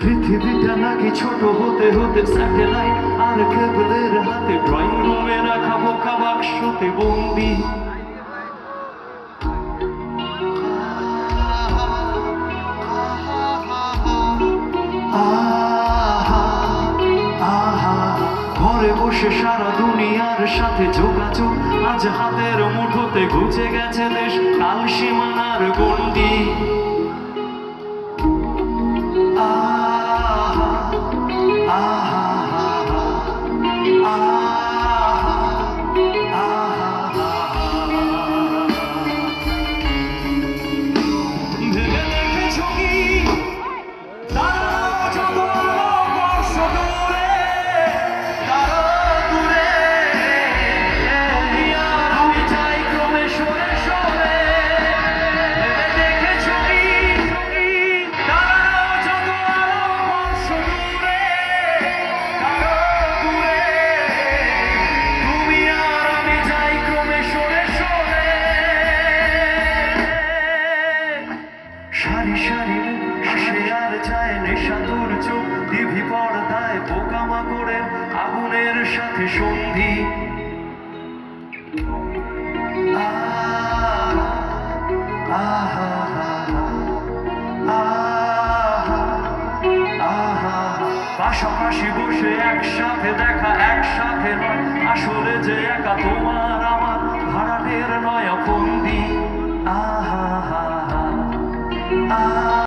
পৃথিবীটা নাকি ছোট হতে হতে স্যাটেলাইট আর কেবলের হাতে ড্রয়িং রুমে রাখা বোকা বাক্সতে বন্দি। ঘরে বসে সারা দুনিয়ার সাথে যোগাযোগ, আজ হাতের মুঠোতে ঘুচে গেছে দেশ কাল সীমানার গণ্ডি। সারি সারি হাসে আর যায় নেশাতুর চোখ, টিভি পর্দায় পোকামাকড়ের আগুনের সাথে সন্ধি। পাশাপাশি বসে একসাথে দেখা একসাথে নয়, আসলে যে একা তোমার আমার ভাড়াটের নয়া বন্দি।